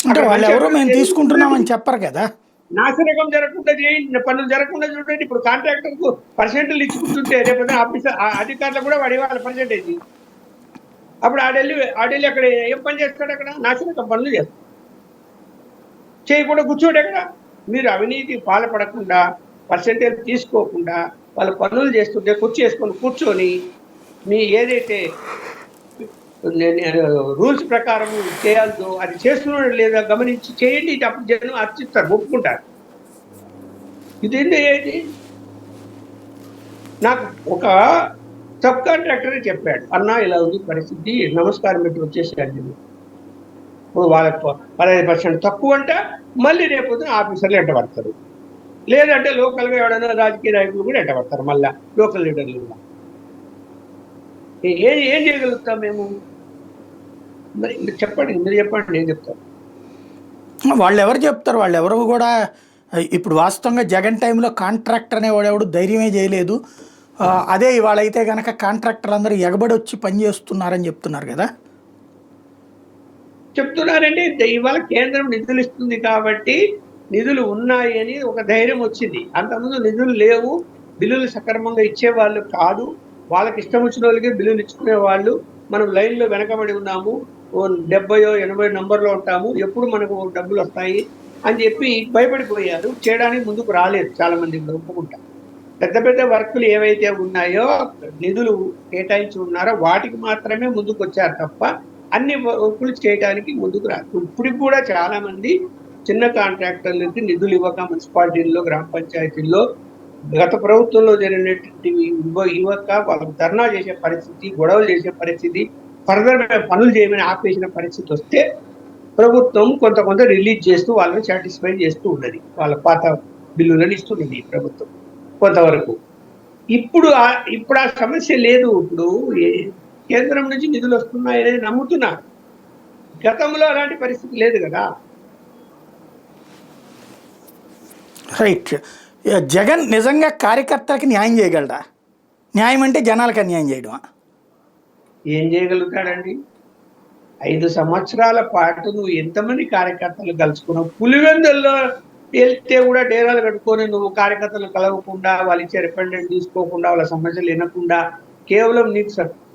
అంటే వాళ్ళు ఎవరో మేము తీసుకుంటున్నామని చెప్పరు కదా. నాశనకం జరగకుండా చేయండి, పనులు జరగకుండా చూడండి. ఇప్పుడు కాంట్రాక్టర్కు పర్సెంటేజ్ ఇచ్చుకుంటుంటే రేపు అధికారులు కూడా వాడి వాళ్ళ పర్సెంటేజ్, అప్పుడు ఆడెళ్ళి అక్కడ ఏం పని చేస్తాడు? అక్కడ నాశనకం పనులు చేస్తాడు. చేయకుండా కూర్చోడు అక్కడ. మీరు అవినీతి పాల్పడకుండా, పర్సెంటేజ్ తీసుకోకుండా వాళ్ళ పనులు చేస్తుంటే కూర్చొని మీ ఏదైతే రూల్స్ ప్రకారం చేయాల్సో అది చేస్తున్నాడు లేదా గమనించి చేయండి. అప్పుడు జనం అర్చిస్తారు, ఒప్పుకుంటారు. ఇదేంటి? నాకు ఒక సబ్ కాంట్రాక్టరే చెప్పాడు, అన్నా ఇలా ఉంది పరిస్థితి, నమస్కారం పెట్టి వచ్చేసాడు. ఇప్పుడు వాళ్ళకి 15% తక్కువ అంటే మళ్ళీ రేపు ఆఫీసర్లు ఎంటబడతారు, లేదంటే లోకల్గా ఎవడైనా రాజకీయ నాయకులు కూడా ఎంటబడతారు, మళ్ళీ లోకల్ లీడర్లు కూడా. ఏం చేయగలుగుతాం మేము? మరి మీరు చెప్పండి, నేను చెప్తాను. వాళ్ళు ఎవరు చెప్తారు? వాళ్ళు ఎవరు కూడా ఇప్పుడు వాస్తవంగా జగన్ టైంలో కాంట్రాక్టర్ అనేవాడు ఎవడు ధైర్యమే చేయలేదు. అదే ఇవాళ అయితే కనుక కాంట్రాక్టర్లు అందరూ ఎగబడి వచ్చి పనిచేస్తున్నారని చెప్తున్నారు కదా. చెప్తున్నారంటే ఇవాళ కేంద్రం నిధులు ఇస్తుంది కాబట్టి నిధులు ఉన్నాయి అని ఒక ధైర్యం వచ్చింది. అంతకుముందు నిధులు లేవు, బిల్లులు సక్రమంగా ఇచ్చేవాళ్ళు కాదు, వాళ్ళకి ఇష్టం వచ్చిన వాళ్ళకి బిల్లులు ఇచ్చుకునే వాళ్ళు. మనం లైన్లో వెనకబడి ఉన్నాము, 70-80 నంబర్లో ఉంటాము, ఎప్పుడు మనకు డబ్బులు వస్తాయి అని చెప్పి భయపడిపోయారు, చేయడానికి ముందుకు రాలేదు చాలా మంది. ఒప్పుకుంటారు. పెద్ద పెద్ద వర్కులు ఏవైతే ఉన్నాయో నిధులు కేటాయించి ఉన్నారో వాటికి మాత్రమే ముందుకు వచ్చారు తప్ప అన్ని వర్కులు చేయడానికి ముందుకు రాదు. ఇప్పటికి కూడా చాలా మంది చిన్న కాంట్రాక్టర్లకి నిధులు ఇవ్వక మున్సిపాలిటీల్లో, గ్రామ పంచాయతీల్లో గత ప్రభుత్వంలో జరిగినటువంటి ఇవ్వక వాళ్ళకు ధర్నా చేసే పరిస్థితి, గొడవలు చేసే పరిస్థితి, ఫర్దర్ పనులు చేయమని ఆపేసిన పరిస్థితి వస్తే ప్రభుత్వం కొంత రిలీజ్ చేస్తూ వాళ్ళని సాటిస్ఫై చేస్తూ ఉన్నది. వాళ్ళ పాత బిల్లులను ఇస్తున్నది ప్రభుత్వం కొంతవరకు. ఇప్పుడు ఇప్పుడు ఆ సమస్య లేదు. ఇప్పుడు కేంద్రం నుంచి నిధులు వస్తున్నాయి అనేది నమ్ముతున్నారు. గతంలో అలాంటి పరిస్థితి లేదు కదా. రైట్. జగన్ నిజంగా కార్యకర్తలకు న్యాయం చేయగలరా? న్యాయం అంటే జనాలకు అన్యాయం చేయడమా? ఏం చేయగలుగుతాడండి? 5 సంవత్సరాల పాటు నువ్వు ఎంతమంది కార్యకర్తలు కలుసుకున్నావు? పులివెందుల్లో వెళ్తే కూడా డేరాలు కట్టుకొని నువ్వు కార్యకర్తలు కలవకుండా, వాళ్ళు ఇచ్చే రిప్రజెంటేషన్ తీసుకోకుండా, వాళ్ళ సమస్యలు వినకుండా, కేవలం నీకు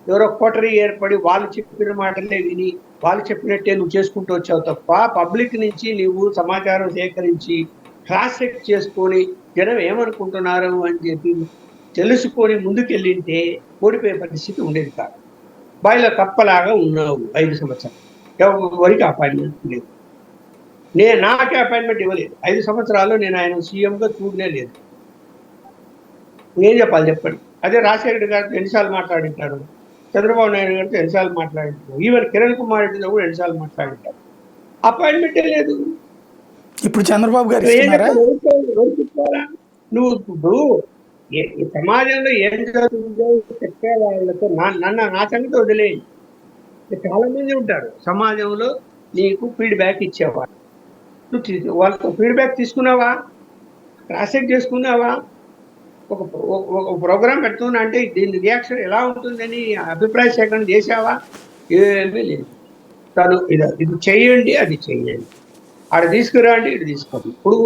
ఎవరో కోటరీ ఏర్పడి వాళ్ళు చెప్పిన మాటలే విని వాళ్ళు చెప్పినట్టే నువ్వు చేసుకుంటూ వచ్చావు తప్ప పబ్లిక్ నుంచి నువ్వు సమాచారం సేకరించి క్రాస్ చెక్ చేసుకొని జనం ఏమనుకుంటున్నారు అని చెప్పి తెలుసుకొని ముందుకెళ్ళింటే ఓడిపోయే పరిస్థితి ఉండేది కాదు. బాయిలో కప్పలాగా ఉన్నావు 5 సంవత్సరాలు. ఎవరికి అపాయింట్మెంట్ లేదు. నాకే అపాయింట్మెంట్ ఇవ్వలేదు 5 సంవత్సరాలు. నేను ఆయన సీఎంగా చూడనే లేదు. ఏం చెప్పాలి చెప్పండి? అదే రాజశేఖర గారితో ఎన్నిసార్లు మాట్లాడింటారు, చంద్రబాబు నాయుడు గారితో ఎన్నిసార్లు మాట్లాడింటారు, ఈవెన్ కిరణ్ కుమార్ రెడ్డితో కూడా ఎన్నిసార్లు మాట్లాడింటారు. అపాయింట్మెంటే లేదు. ఇప్పుడు చంద్రబాబు గారు నువ్వు ఇప్పుడు సమాజంలో ఏం జరుగుతుందో చెప్పే వాళ్ళతో నా సంగతి వదిలే. చాలా మంది ఉంటారు సమాజంలో నీకు ఫీడ్బ్యాక్ ఇచ్చేవాళ్ళు. నువ్వు వాళ్ళతో ఫీడ్బ్యాక్ తీసుకున్నావా? క్రాస్ చెక్ చేసుకున్నావా? ఒక ప్రోగ్రామ్ పెడుతున్నా అంటే దీని రియాక్షన్ ఎలా ఉంటుందని అభిప్రాయ సేకరణ చేసావా? ఏమీ లేదు. తను ఇది చేయండి, అది చేయండి, ఆడ తీసుకురండి, ఇటు తీసుకోండి. ఇప్పుడు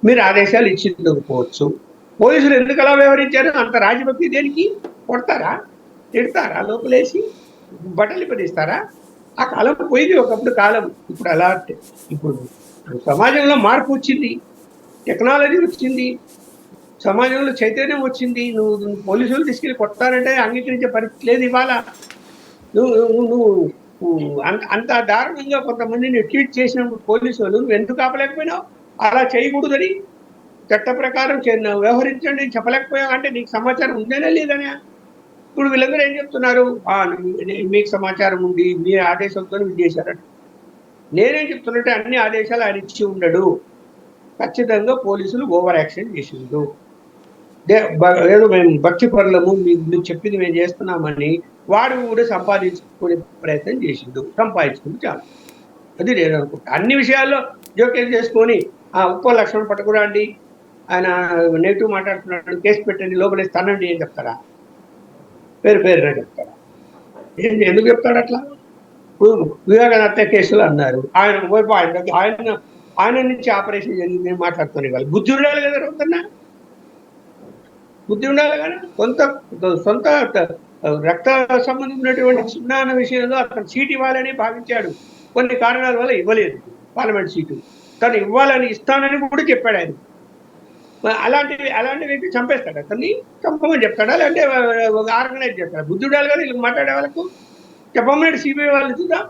మీరు ఆదేశాలు ఇచ్చిండకపోవచ్చు. పోలీసులు ఎందుకు అలా వ్యవహరించారు? అంత రాజభక్తి దేనికి? కొడతారా, తిడతారా, లోపలేసి బట్టలు పడిస్తారా? ఆ కాలం పోయింది ఒకప్పుడు కాలం. ఇప్పుడు అలా ఇప్పుడు సమాజంలో మార్పు వచ్చింది, టెక్నాలజీ వచ్చింది, సమాజంలో చైతన్యం వచ్చింది. నువ్వు పోలీసులు తీసుకెళ్ళి కొట్టారంటే అంగీకరించే పరిస్థితి లేదు ఇవాళ. నువ్వు అంత దారుణంగా కొంతమందిని ట్వీట్ చేసినప్పుడు పోలీసులు నువ్వు ఎందుకు ఆపలేకపోయినావు? అలా చేయకూడదని చట్ట ప్రకారం వ్యవహరించండి చెప్పలేకపోయావు అంటే నీకు సమాచారం ఉందేనా లేదనే. ఇప్పుడు వీళ్ళందరూ ఏం చెప్తున్నారు? మీకు సమాచారం ఉంది, మీ ఆదేశంతో ఇది చేశారట. నేనేం చెప్తున్నట్టే అన్ని ఆదేశాలు ఆయన ఇచ్చి ఉండడు. ఖచ్చితంగా పోలీసులు ఓవర్ యాక్షన్ చేసిండు. ఏదో మేము భక్తి పరులము, మీకు చెప్పింది మేము చేస్తున్నామని వాడు కూడా సంపాదించుకునే ప్రయత్నం చేసిండు. సంపాదించుకుంది చాలా. అది నేను అనుకుంటా. అన్ని విషయాల్లో జోక్యం చేసుకొని ఉప్ప లక్ష్మణ్ పట్టుకురండి, ఆయన నెగిటివ్ మాట్లాడుతున్నాడు, కేసు పెట్టండి, లోపలేస్తానండి ఏం చెప్తారా? పేరుగా చెప్తారా? ఎందుకు చెప్తాడు అట్లా? వివేకానంద కేసులు అన్నారు, ఆయన నుంచి ఆపరేషన్ జరిగింది నేను మాట్లాడుతున్నా. వాళ్ళు బుద్ధి ఉండాలి కదా, రౌతన్నా బుద్ధి ఉండాలి కదా. సొంత రక్త సంబంధం ఉన్నటువంటి చిన్న విషయంలో అతను సీట్ ఇవ్వాలని భావించాడు. కొన్ని కారణాల వల్ల ఇవ్వలేదు పార్లమెంట్ సీటు. తను ఇవ్వాలని ఇస్తానని కూడా చెప్పాడు ఆయన. అలాంటి వ్యక్తి చంపేస్తాడు, అతన్ని చంపమని చెప్తాడా, లేదంటే ఆర్గనైజ్ చేస్తాడు? బుద్ధి ఉండాలి కదా వీళ్ళకి మాట్లాడే వాళ్ళకు. చెప్పమన్నాడు సిబిఐ వాళ్ళు చూద్దాం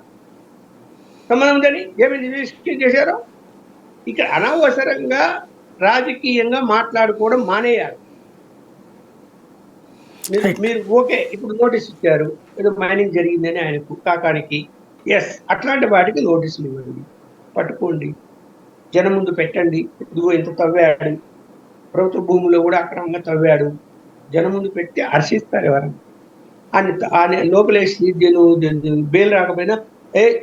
సంబంధం ఉందని ఏమి ఇన్వెస్టిగేషన్ చేశారో. ఇక్కడ అనవసరంగా రాజకీయంగా మాట్లాడుకోవడం మానేయాలి. మీరు ఓకే ఇప్పుడు నోటీస్ ఇచ్చారు, ఏదో మైనింగ్ జరిగిందని ఆయనకు కాకానికి, ఎస్ అట్లాంటి వాటికి నోటీసులు ఇవ్వండి, పట్టుకోండి, జనం ముందు పెట్టండి. ఇదిగో ఇంత తవ్వాడు, ప్రభుత్వ భూముల్లో కూడా అక్రమంగా తవ్వాడు, జనం ముందు పెట్టి హర్షిస్తారు ఎవరైనా. ఆయన లోపలేసి బెయిల్ రాకపోయినా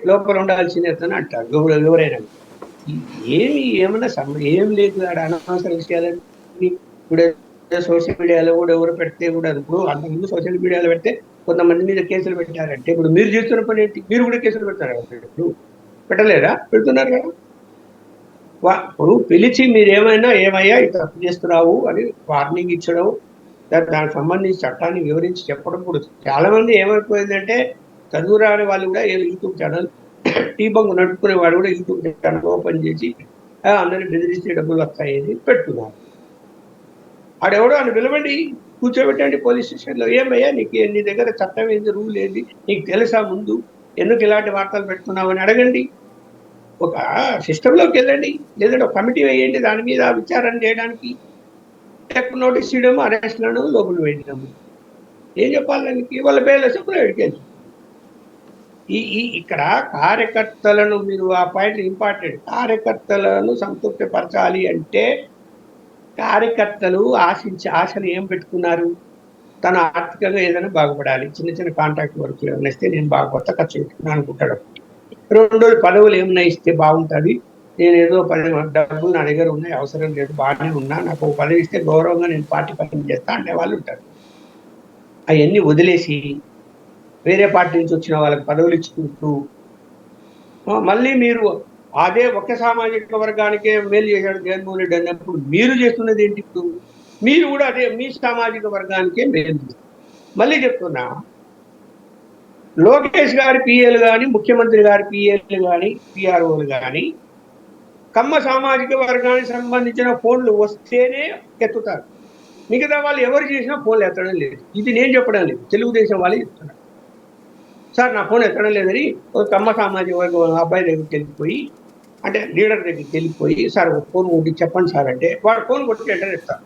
లోపల ఉండాల్సిందే అని అంటారు ఎవరైనా. ఏమన్నా ఏం లేదు ఆడ అనవసర విషయాలని. ఇప్పుడు సోషల్ మీడియాలో కూడా ఎవరు పెడితే కూడా ఇప్పుడు అంతకుముందు సోషల్ మీడియాలో పెడితే కొంతమంది మీద కేసులు పెట్టారంటే ఇప్పుడు మీరు చేస్తున్న పని ఏంటి? మీరు కూడా కేసులు పెడతారు కదా, ఇప్పుడు పెట్టలేరా? పెడుతున్నారు కదా. ఇప్పుడు పిలిచి మీరు ఏమయ్యా ఇది తప్పు చేస్తున్నావు అని వార్నింగ్ ఇచ్చడం, దానికి సంబంధించి చట్టాన్ని వివరించి చెప్పడం. కూడా చాలా మంది ఏమైపోయిందంటే చదువు రాని వాళ్ళు కూడా యూట్యూబ్ ఛానల్, టీ బంక్ నడుపుకునే వాడు కూడా యూట్యూబ్ ఛానల్ ఓపెన్ చేసి అందరినీ బెదిరిస్తే డబ్బులు వస్తాయని పెడుతున్నారు. ఆడెవడో అని పిలవండి, కూర్చోబెట్టండి పోలీస్ స్టేషన్లో. ఏమయ్యా నీకు నీ దగ్గర చట్టం ఏంది, రూల్ ఏంది, నీకు తెలుసా ముందు, ఎందుకు ఇలాంటి వార్తలు పెడుతున్నావు అని అడగండి. ఒక సిస్టంలోకి వెళ్ళండి, లేదంటే ఒక కమిటీ వేయండి దాని మీద విచారణ చేయడానికి. నోటీస్ ఇవ్వడము, అరెస్ట్లను లోపల వేయడము. ఏం చెప్పాలి దానికి? వాళ్ళ పేర్లు వస్తే ప్రైవేట్కి వెళ్ళి ఇక్కడ కార్యకర్తలను మీరు ఆ పాయింట్ ఇంపార్టెంట్. కార్యకర్తలను సంతృప్తి పరచాలి అంటే కార్యకర్తలు ఆశను ఏం పెట్టుకున్నారు? తను ఆర్థికంగా ఏదైనా బాగుపడాలి, చిన్న చిన్న కాంట్రాక్ట్ వర్క్ ఏమైనా ఇస్తే నేను బాగుపడతా, ఖర్చు పెట్టుకున్నాను అనుకుంటాడు. రెండోది పదవులు ఏమైనా ఇస్తే బాగుంటుంది, నేను ఏదో డబ్బులు నా దగ్గర ఉన్నాయి, అవసరం లేదు, బాగానే ఉన్నా, నాకు ఒక పదవి ఇస్తే గౌరవంగా నేను పార్టీ పని చేస్తా అనే వాళ్ళు ఉంటారు. అవన్నీ వదిలేసి వేరే పార్టీ నుంచి వచ్చిన వాళ్ళకి పదవులు ఇచ్చుకుంటూ మళ్ళీ మీరు అదే ఒక్క సామాజిక వర్గానికే మేలు చేశాడు జగన్మోహన్ రెడ్డి అన్నప్పుడు మీరు చేస్తున్నది ఏంటి? ఇప్పుడు మీరు కూడా అదే మీ సామాజిక వర్గానికే మేలు చేస్తారు. మళ్ళీ చెప్తున్నా, లోకేష్ గారి పిఏలు కానీ, ముఖ్యమంత్రి గారి పిఏలు కానీ, పిఆర్ఓలు కానీ కమ్మ సామాజిక వర్గానికి సంబంధించిన ఫోన్లు వస్తేనే ఎత్తుతారు. మిగతా వాళ్ళు ఎవరు చేసినా ఫోన్లు ఎత్తడం లేదు. ఇది నేను చెప్పడం లేదు, తెలుగుదేశం వాళ్ళే చెప్తున్నారు. సార్ నా ఫోన్ ఎత్తడం లేదని ఒక కమ్మ సామాజిక వర్గం అబ్బాయి దగ్గరికి వెళ్ళిపోయి, అంటే లీడర్ దగ్గరికి వెళ్ళిపోయి, సార్ ఒక ఫోన్ కొట్టి చెప్పండి సార్ అంటే వాడు ఫోన్ కొట్టి ఎంటర్ ఇస్తారు.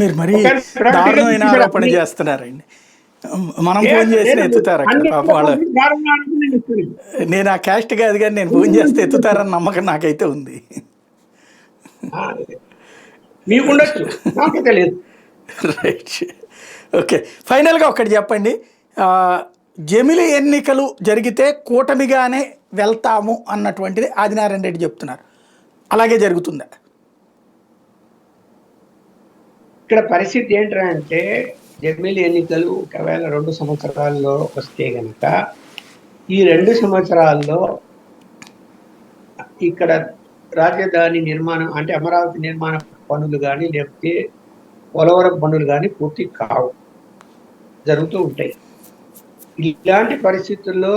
మీరు మరీ దారుణమైన ఆరోపణ చేస్తున్నారండి. మనం ఫోన్ చేస్తే ఎత్తుతారు అక్కడ పాప వాళ్ళు. నేను ఆ క్యాస్ట్ కాదు కానీ నేను ఫోన్ చేస్తే ఎత్తుతారని నమ్మకం నాకైతే ఉంది. మీకుండొచ్చు, నాకైతే లేదు. Right, okay. ఫైనల్గా ఒకటి చెప్పండి, జమిలి ఎన్నికలు జరిగితే కూటమిగానే వెళ్తాము అన్నటువంటిది ఆదినారాయణ రెడ్డి చెప్తున్నారు. అలాగే జరుగుతుందా? ఇక్కడ పరిస్థితి ఏంటంటే జమిలి ఎన్నికలు ఒకవేళ 2 సంవత్సరాల్లో వస్తే కనుక ఈ 2 సంవత్సరాల్లో ఇక్కడ రాజధాని నిర్మాణం అంటే అమరావతి నిర్మాణ పనులు కానీ లేకపోతే పోలవరం పనులు కానీ పూర్తి కావు, జరుగుతూ ఉంటాయి. ఇలాంటి పరిస్థితుల్లో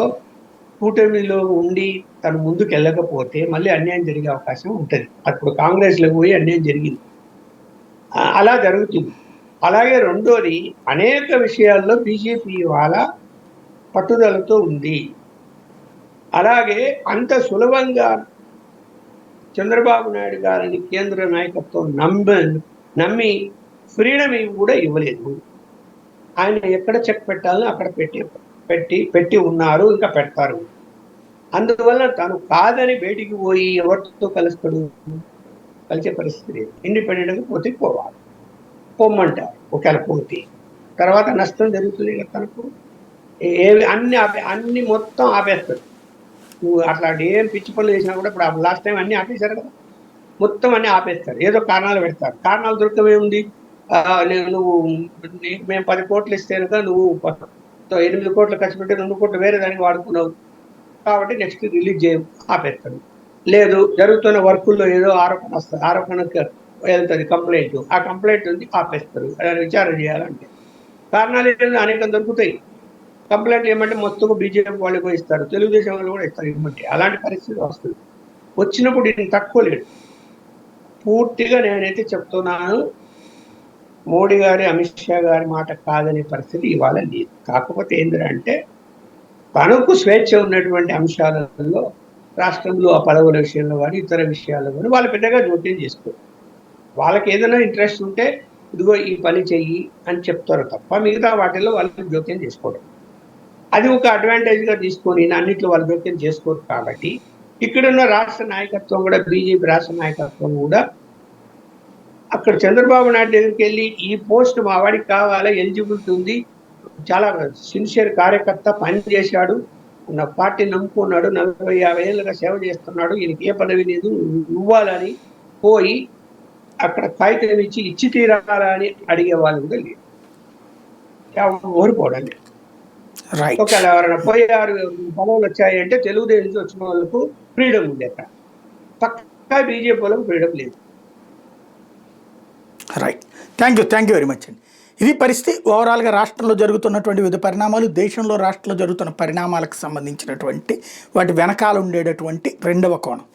కూటమిలో ఉండి తను ముందుకు వెళ్ళకపోతే మళ్ళీ అన్యాయం జరిగే అవకాశం ఉంటుంది. అప్పుడు కాంగ్రెస్లోకి పోయి అన్యాయం జరిగింది, అలా జరుగుతుంది. అలాగే రెండోది, అనేక విషయాల్లో బీజేపీ వాళ్ళ పట్టుదలతో ఉంది. అలాగే అంత సులభంగా చంద్రబాబు నాయుడు గారిని కేంద్ర నాయకత్వం నమ్మి ఫ్రీడమ్ కూడా ఇవ్వలేదు. ఆయన ఎక్కడ చెక్ పెట్టాలని అక్కడ పెట్టి ఉన్నారు, ఇంకా పెడతారు. అందువల్ల తను కాదని బయటికి పోయి ఎవరితో కలుస్తాడు? కలిసే పరిస్థితి లేదు. ఇండిపెండెంట్గా పోతే పోవాలి, పొమ్మంటారు. ఒకవేళ పోతే తర్వాత నష్టం జరుగుతుంది కదా తనకు. అన్ని మొత్తం ఆపేస్తాడు. నువ్వు అట్లాంటి ఏం పిచ్చి పనులు చేసినా కూడా, ఇప్పుడు లాస్ట్ టైం అన్నీ ఆపేశారు కదా, మొత్తం అన్నీ ఆపేస్తారు. ఏదో కారణాలు పెడతారు. కారణాలు దొరకవేముంది? నువ్వు మేము 10 కోట్లు ఇస్తే కనుక నువ్వు 8 కోట్లు ఖర్చు పెట్టి 2 కోట్లు వేరే దానికి వాడుకున్నావు కాబట్టి నెక్స్ట్ రిలీజ్ చేయ ఆపేస్తాడు. లేదు, జరుగుతున్న వర్కుల్లో ఏదో ఆరోపణ వస్తుంది, ఆరోపణకు వెళ్తుంది కంప్లైంట్, ఆ కంప్లైంట్ ఉంది ఆపేస్తారు. విచారణ చేయాలంటే కారణాలు అనేకం దొరుకుతాయి. కంప్లైంట్లు ఏమంటే మొత్తం బీజేపీ వాళ్ళు కూడా ఇస్తారు, తెలుగుదేశం వాళ్ళు కూడా ఇస్తారు ఇవ్వమంటే. అలాంటి పరిస్థితి వస్తుంది. వచ్చినప్పుడు ఈయన తక్కువ లేడు. పూర్తిగా నేనైతే చెప్తున్నాను, మోడీ గారి అమిత్ షా గారి మాట కాదనే పరిస్థితి ఇవాళ లేదు. కాకపోతే ఏంటంటే తనకు స్వేచ్ఛ ఉన్నటువంటి అంశాలలో రాష్ట్రంలో ఆ పదవుల విషయంలో కానీ ఇతర విషయాల్లో కానీ వాళ్ళు పెద్దగా జోక్యం చేసుకోరు. వాళ్ళకి ఏదైనా ఇంట్రెస్ట్ ఉంటే ఇదిగో ఈ పని చెయ్యి అని చెప్తారు తప్ప మిగతా వాటిల్లో వాళ్ళు జోక్యం చేసుకోవడం, అది ఒక అడ్వాంటేజ్గా తీసుకొని అన్నింటిలో వాళ్ళు జోక్యం చేసుకోరు. కాబట్టి ఇక్కడున్న రాష్ట్ర నాయకత్వం కూడా, బీజేపీ రాష్ట్ర నాయకత్వం కూడా అక్కడ చంద్రబాబు నాయుడు దగ్గరికి వెళ్ళి ఈ పోస్ట్ మా వాడికి కావాలా, ఎలిజిబిలిటీ ఉంది, చాలా సిన్సియర్ కార్యకర్త, పని చేశాడు, నా పార్టీ నమ్ముకున్నాడు, 40-50 ఏళ్ళుగా సేవ చేస్తున్నాడు, ఈయనకి ఏ పదవి లేదు, ఇవ్వాలని పోయి అక్కడ కాగితం ఇచ్చి తీరాలని అడిగే వాళ్ళు కూడా లేదు, ఓడిపోవడం లేదు. ఒకవేళ ఎవరైనా పోయారు, పదవులు వచ్చాయంటే తెలుగుదేశం వచ్చిన వాళ్ళకు ఫ్రీడమ్ ఉంది, అక్కడ పక్కా బీజేపీ వాళ్ళకు ఫ్రీడమ్ లేదు. Right, thank you very much అండి. ఇది పరిస్థితి. ఓవరాల్గా రాష్ట్రంలో జరుగుతున్నటువంటి వివిధ పరిణామాలు, దేశంలో రాష్ట్రంలో జరుగుతున్న పరిణామాలకు సంబంధించినటువంటి వాటి వెనకాల ఉండేటటువంటి రెండవ కోణం.